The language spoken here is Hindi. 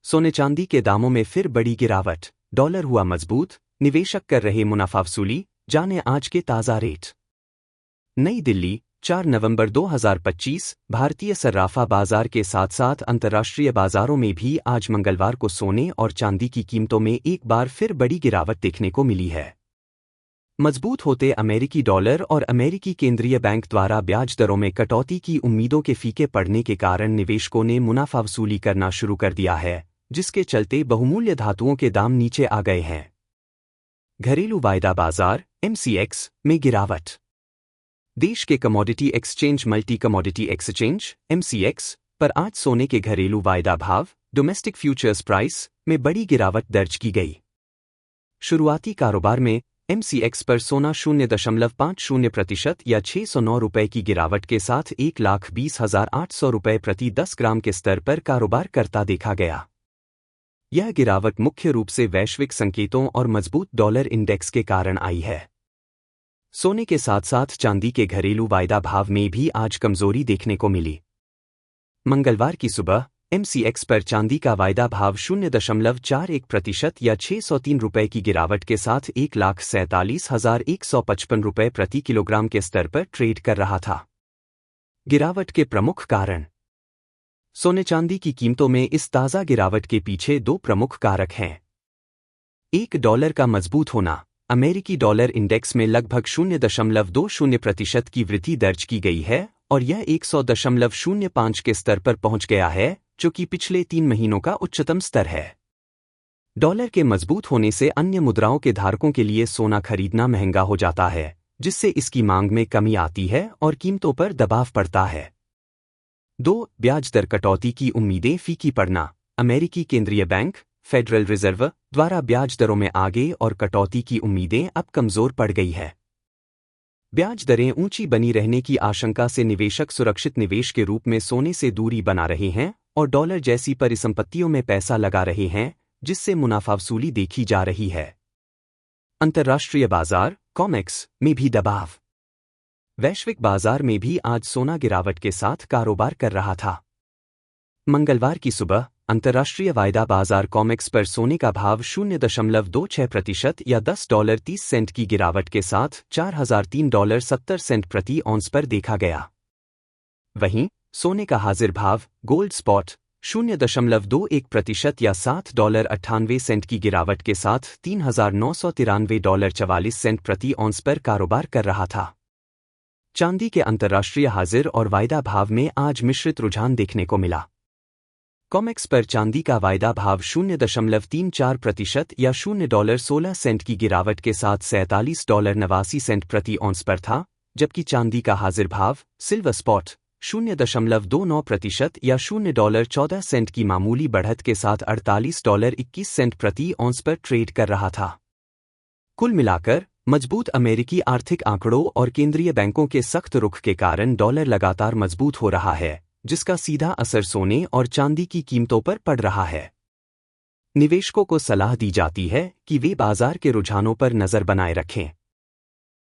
सोने चांदी के दामों में फिर बड़ी गिरावट, डॉलर हुआ मजबूत, निवेशक कर रहे मुनाफा वसूली। जाने आज के ताज़ा रेट। नई दिल्ली, 4 नवंबर 2025। भारतीय सर्राफा बाजार के साथ साथ अंतर्राष्ट्रीय बाजारों में भी आज मंगलवार को सोने और चांदी की कीमतों में एक बार फिर बड़ी गिरावट देखने को मिली है। मजबूत होते अमेरिकी डॉलर और अमेरिकी केंद्रीय बैंक द्वारा ब्याज दरों में कटौती की उम्मीदों के फीके पड़ने के कारण निवेशकों ने मुनाफा वसूली करना शुरू कर दिया है, जिसके चलते बहुमूल्य धातुओं के दाम नीचे आ गए हैं। घरेलू वायदा बाजार (MCX) में गिरावट। देश के commodity exchange multi commodity exchange (MCX) पर आज सोने के घरेलू वायदा भाव (डोमेस्टिक फ्यूचर्स प्राइस) में बड़ी गिरावट दर्ज की गई। शुरुआती कारोबार में MCX पर सोना 0.50% या 609 रुपये की गिरावट के साथ 1,20,800 रुपये प्रति 10 ग्राम के स्तर पर कारोबार करता देखा गया। यह गिरावट मुख्य रूप से वैश्विक संकेतों और मजबूत डॉलर इंडेक्स के कारण आई है। सोने के साथ साथ चांदी के घरेलू वायदा भाव में भी आज कमजोरी देखने को मिली। मंगलवार की सुबह MCX पर चांदी का वायदा भाव 0.41% या 603 रुपये की गिरावट के साथ 1,47,155 रुपये प्रति किलोग्राम के स्तर पर ट्रेड कर रहा था। गिरावट के प्रमुख कारण। सोने चांदी की कीमतों में इस ताज़ा गिरावट के पीछे दो प्रमुख कारक हैं। एक, डॉलर का मजबूत होना। अमेरिकी डॉलर इंडेक्स में लगभग 0.20% की वृद्धि दर्ज की गई है और यह 100.05 के स्तर पर पहुंच गया है, जो कि पिछले 3 महीनों का उच्चतम स्तर है। डॉलर के मजबूत होने से अन्य मुद्राओं के धारकों के लिए सोना खरीदना महंगा हो जाता है, जिससे इसकी मांग में कमी आती है और कीमतों पर दबाव पड़ता है। 2, ब्याज दर कटौती की उम्मीदें फीकी पड़ना। अमेरिकी केंद्रीय बैंक फेडरल रिजर्व द्वारा ब्याज दरों में आगे और कटौती की उम्मीदें अब कमजोर पड़ गई है। ब्याज दरें ऊंची बनी रहने की आशंका से निवेशक सुरक्षित निवेश के रूप में सोने से दूरी बना रहे हैं और डॉलर जैसी परिसंपत्तियों में पैसा लगा रहे हैं, जिससे मुनाफा वसूली देखी जा रही है। अंतर्राष्ट्रीय बाजार (COMEX) में भी दबाव। वैश्विक बाजार में भी आज सोना गिरावट के साथ कारोबार कर रहा था। मंगलवार की सुबह अंतर्राष्ट्रीय वायदा बाजार COMEX पर सोने का भाव 0.26% या $10.30 की गिरावट के साथ $4,003.70 प्रति औंस पर देखा गया। वहीं सोने का हाजिर भाव गोल्ड स्पॉट 0.21% या $7.98 की गिरावट के साथ $3,993.44 प्रति औंस पर कारोबार कर रहा था। चांदी के अंतर्राष्ट्रीय हाजिर और वायदा भाव में आज मिश्रित रुझान देखने को मिला। COMEX पर चांदी का वायदा भाव 0.34% या $0.16 की गिरावट के साथ $47.89 प्रति औंस पर था, जबकि चांदी का हाजिर भाव सिल्वर स्पॉट 0.29% या $0.14 की मामूली बढ़त के साथ $48.21 प्रति औंस पर ट्रेड कर रहा था। कुल मिलाकर मजबूत अमेरिकी आर्थिक आंकड़ों और केंद्रीय बैंकों के सख्त रुख के कारण डॉलर लगातार मजबूत हो रहा है, जिसका सीधा असर सोने और चांदी की कीमतों पर पड़ रहा है। निवेशकों को सलाह दी जाती है कि वे बाजार के रुझानों पर नजर बनाए रखें।